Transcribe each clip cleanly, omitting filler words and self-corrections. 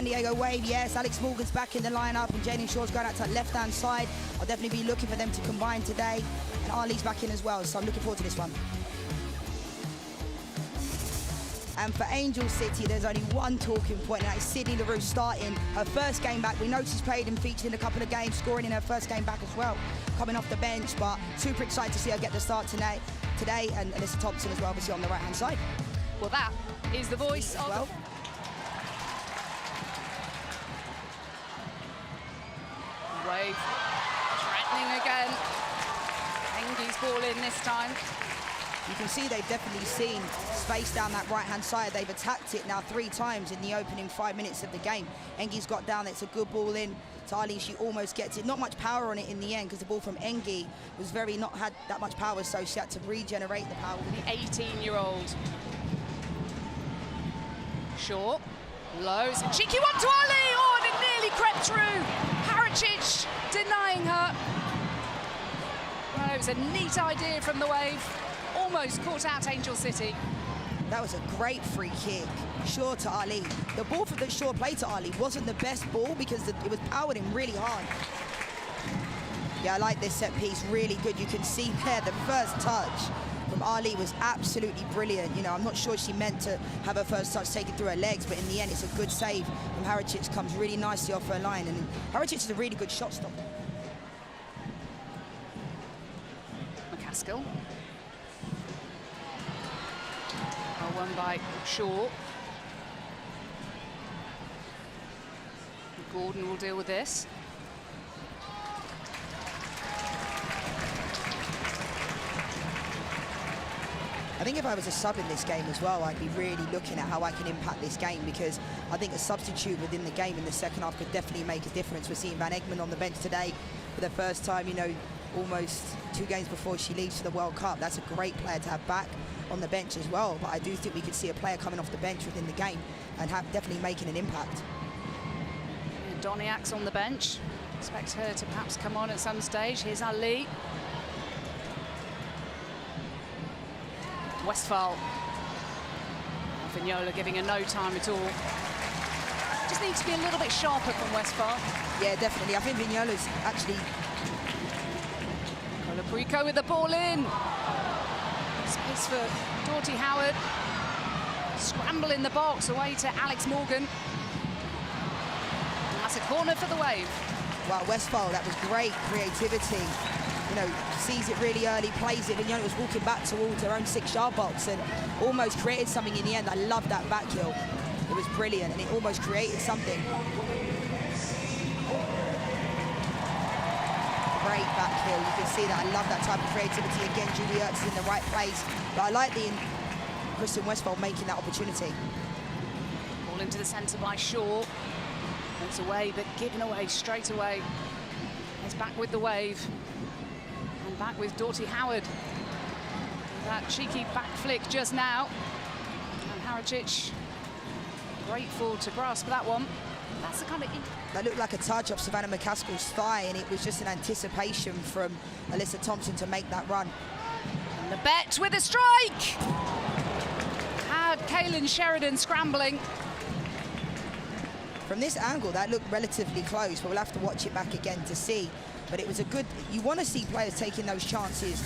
San Diego Wave, yes, Alex Morgan's back in the lineup, and Jaden Shaw's going out to that left-hand side. I'll definitely be looking for them to combine today, and Ali's back in as well, so I'm looking forward to this one. And for Angel City, there's only one talking point, and that is Sydney Leroux starting her first game back. We know she's played and featured in a couple of games, scoring in her first game back as well, coming off the bench, but super excited to see her get the start today, and Alyssa Thompson as well, obviously on the right-hand side. Well, that is the voice of... Well. Wave threatening again. Engi's ball in this time. You can see they've definitely seen space down that right-hand side. They've attacked it now 3 times in the opening 5 minutes of the game. Engi's got down, it's a good ball in to Ali. She almost gets it. Not much power on it in the end because the ball from Engi was not had that much power, so she had to regenerate the power. The 18-year-old. Short, lows, cheeky one to Ali. Oh, and it nearly crept through. Haracic denying her. Well, it was a neat idea from the Wave. Almost caught out Angel City. That was a great free kick. Shaw to Ali. The ball that Shaw played to Ali wasn't the best ball because it was powered in really hard. Yeah, I like this set piece, really good. You can see there the first touch from Ali was absolutely brilliant. You know, I'm not sure she meant to have her first touch taken through her legs, but in the end, it's a good save from Haracic. Comes really nicely off her line, and Haracic is a really good shot stopper. McCaskill. One by Shaw. Gordon will deal with this. I think if I was a sub in this game as well, I'd be really looking at how I can impact this game, because I think a substitute within the game in the second half could definitely make a difference. We're seeing Van Egmond on the bench today for the first time, you know, almost 2 games before she leaves for the World Cup. That's a great player to have back on the bench as well, but I do think we could see a player coming off the bench within the game and definitely making an impact. Doniak's on the bench. Expect her to perhaps come on at some stage. Here's Ali. Westphal. Vignola giving her no time at all. Just needs to be a little bit sharper from Westphal. Yeah, definitely. I think Vignola's actually... Colaprico with the ball in. Space for Doughty Howard. Scramble in the box away to Alex Morgan. And that's a corner for the Wave. Wow, Westphal, that was great creativity. You know, sees it really early, plays it, and Vignola was walking back towards her own 6-yard box and almost created something in the end. I love that back heel. It was brilliant, and it almost created something. Great back heel, you can see that. I love that type of creativity. Again, Julie Ertz is in the right place, but I like Kristen Westphal making that opportunity. Ball into the centre by Shaw. It's away, but given away straight away. It's back with the Wave. And back with Doughty Howard. That cheeky back flick just now. And Haracic grateful to grasp that one. That's the kind of... That looked like a touch off Savannah McCaskill's thigh, and it was just an anticipation from Alyssa Thompson to make that run. And the bet with a strike! Had Kaylin Sheridan scrambling. From this angle, that looked relatively close, but we'll have to watch it back again to see. But it was a good... You want to see players taking those chances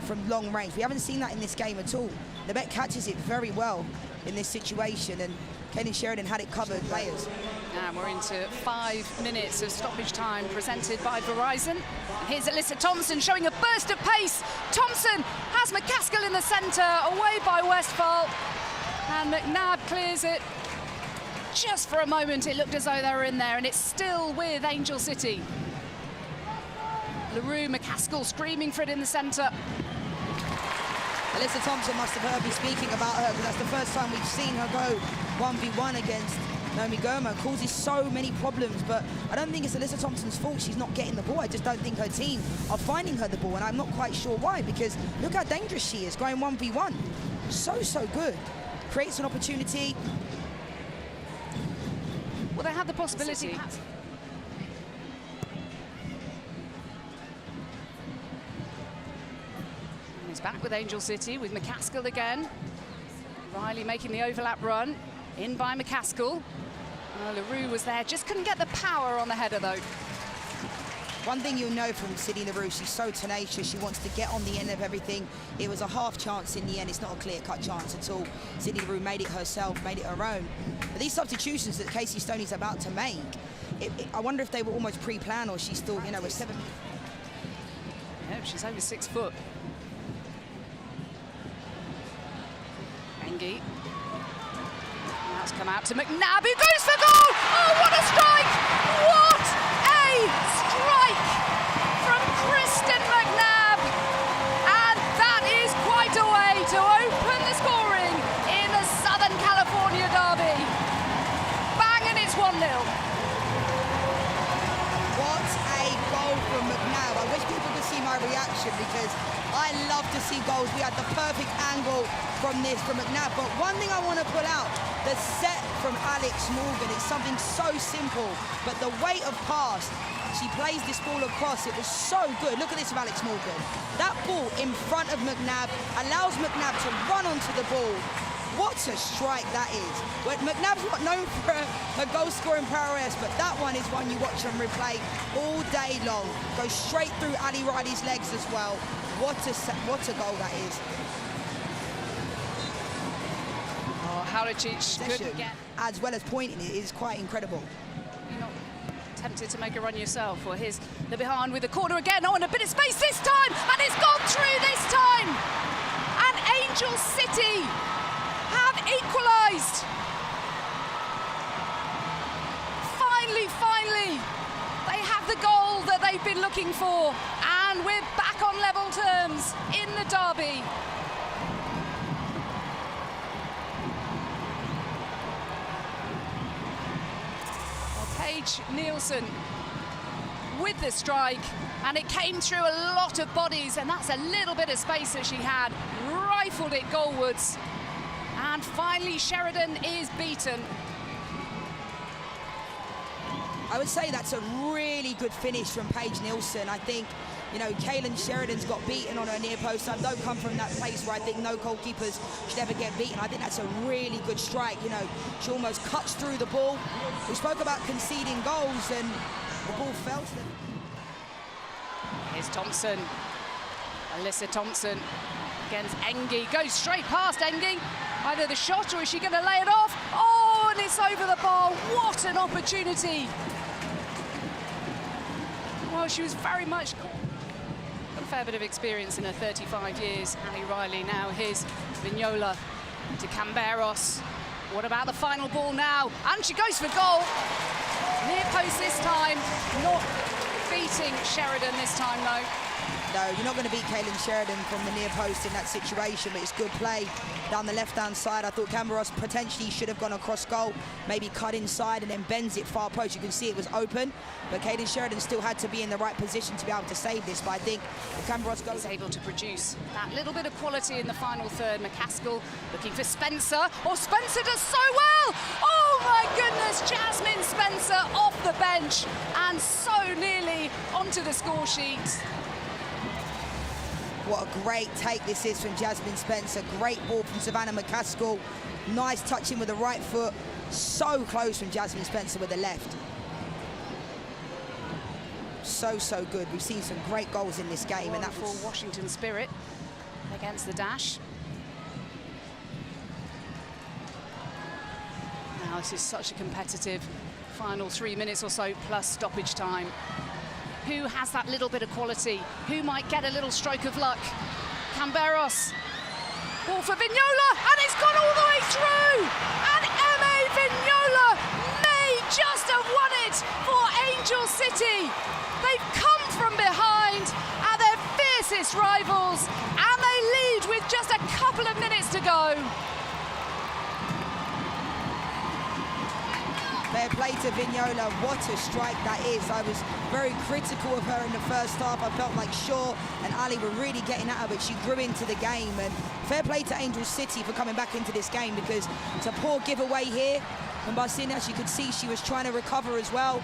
from long range. We haven't seen that in this game at all. The bet catches it very well in this situation, and Kaylin Sheridan had it covered. Players. And we're into 5 minutes of stoppage time presented by Verizon. And here's Alyssa Thompson showing a burst of pace. Thompson has McCaskill in the centre, away by Westphal. And McNabb clears it. Just for a moment, it looked as though they were in there, and it's still with Angel City. Leroux, McCaskill screaming for it in the centre. Alyssa Thompson must have heard me speaking about her, because that's the first time we've seen her go 1v1 against Naomi Goma. Causes so many problems, but I don't think it's Alyssa Thompson's fault she's not getting the ball. I just don't think her team are finding her the ball, and I'm not quite sure why, because look how dangerous she is going 1v1. So good. Creates an opportunity. Well, they had the possibility. He's back with Angel City, with McCaskill again. Riley making the overlap run. In by McCaskill. LaRue was there, just couldn't get the power on the header though. One thing you'll know from Sydney LaRue, she's so tenacious. She wants to get on the end of everything. It was a half chance in the end. It's not a clear-cut chance at all. Sydney LaRue made it herself, made it her own. But these substitutions that Casey Stoney's about to make, I wonder if they were almost pre-planned or she's still, you know, a 7. Yeah, she's over 6 foot. Engie. Now it's come out to McNabb, who goes for goal! Oh, what a strike! What a strike from Kristen McNabb! And that is quite a way to open the scoring in the Southern California derby. Bang, and it's 1-0. What a goal from McNabb. I wish people could see my reaction because I love to see goals. We had the perfect angle from McNabb. But one thing I want to pull out, the set from Alex Morgan. It's something so simple, but the weight of pass, she plays this ball across. It was so good. Look at this from Alex Morgan. That ball in front of McNabb allows McNabb to run onto the ball. What a strike that is. Well, McNabb's not known for her goal-scoring prowess, but that one is one you watch on replay all day long. Goes straight through Ali Riley's legs as well. What a goal that is. Oh, Halicic couldn't get... As well as pointing it is quite incredible. You're not tempted to make a run yourself? Or here's the behind with the corner again. Oh, and a bit of space this time, and it's gone through this time. And Angel City have equalised. Finally, they have the goal that they've been looking for, and we're back on level terms in the derby. Paige Nielsen with the strike, and it came through a lot of bodies, and that's a little bit of space that she had. Rifled it goalwards, and finally Sheridan is beaten. I would say that's a really good finish from Paige Nielsen. I think, you know, Kaylin Sheridan's got beaten on her near post. I don't come from that place where I think no goalkeepers should ever get beaten. I think that's a really good strike. You know, she almost cuts through the ball. We spoke about conceding goals, and the ball fell to them. Here's Thompson. Alyssa Thompson against Engie. Goes straight past Engie. Either the shot, or is she going to lay it off? Oh, and it's over the bar. What an opportunity. Well, she was very much... Got a fair bit of experience in her 35 years. Ali Riley now. Here's Vignola to Camberos. What about the final ball now? And she goes for goal. Near post this time. Not beating Sheridan this time, though. No, you're not going to beat Kaylin Sheridan from the near post in that situation, but it's good play down the left-hand side. I thought Camberos potentially should have gone across goal, maybe cut inside and then bends it far post. You can see it was open, but Kaylin Sheridan still had to be in the right position to be able to save this. But I think if Camberos goes... able to produce that little bit of quality in the final third. McCaskill looking for Spencer. Oh, Spencer does so well! Oh my goodness, Jasmine Spencer off the bench and so nearly onto the score sheet. What a great take this is from Jasmine Spencer. Great ball from Savannah McCaskill. Nice touch in with the right foot. So close from Jasmine Spencer with the left. So good. We've seen some great goals in this game. And that for Washington Spirit against the Dash. Now this is such a competitive final 3 minutes or so plus stoppage time. Who has that little bit of quality? Who might get a little stroke of luck? Camberos. Ball for Vignola, and it's gone all the way through! And M.A. Vignola may just have won it for Angel City. They've come from behind, are their fiercest rivals, and they lead with just a couple of minutes to go. Fair play to Vignola. What a strike that is. I was very critical of her in the first half. I felt like Shaw and Ali were really getting at her, but she grew into the game. And fair play to Angel City for coming back into this game, because it's a poor giveaway here from Barcina. As you could see, she was trying to recover as well.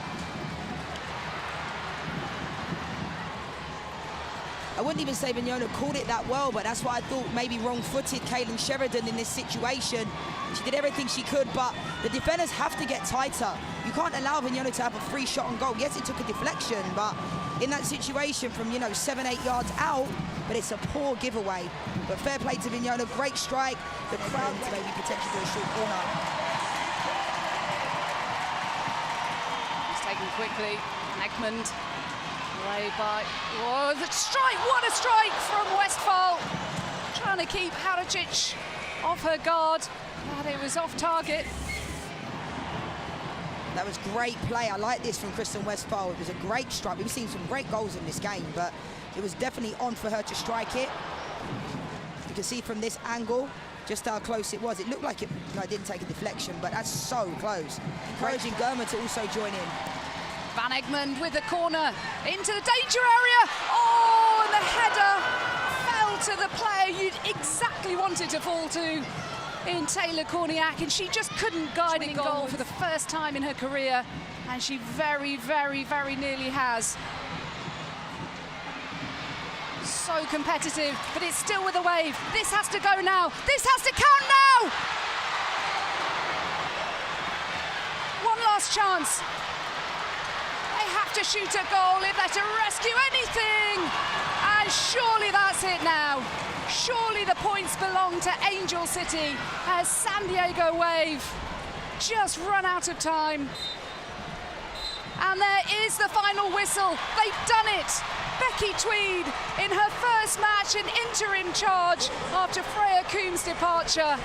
wouldn't even say Vignona called it that well, but that's why I thought maybe wrong-footed Kaylin Sheridan in this situation. She did everything she could, but the defenders have to get tighter. You can't allow Vignona to have a free shot on goal. Yes, it took a deflection, but in that situation from, 7-8 yards out, but it's a poor giveaway. But fair play to Vignona, great strike. The crowd maybe potentially for a short corner. It's taken quickly, Egmond. Away by, oh, the strike, what a strike from Westphal. Trying to keep Hadicic off her guard, but it was off target. That was great play. I like this from Kristen Westphal. It was a great strike. We've seen some great goals in this game, but it was definitely on for her to strike it. You can see from this angle just how close it was. It looked like it didn't take a deflection, but that's so close. Encouraging Germa to also join in. Van Egmond with the corner into the danger area. Oh, and the header fell to the player you'd exactly wanted to fall to in Taylor Korniak, and she just couldn't guide it goal for the first time in her career, and she very, very, very nearly has. So competitive, but it's still with a wave. This has to go now. This has to count now. One last chance. They have to shoot a goal if they're to rescue anything. And surely that's it now. Surely the points belong to Angel City as San Diego Wave just run out of time. And there is the final whistle. They've done it. Becky Tweed in her first match in interim charge after Freya Coombs' departure.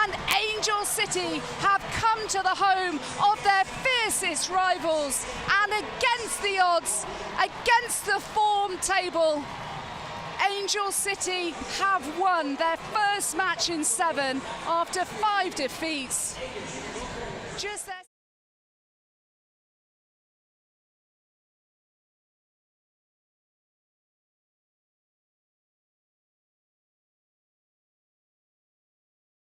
And Angel City have come to the home of their fiercest rivals. And against the odds, against the form table, Angel City have won their first match in 7 after 5 defeats. Just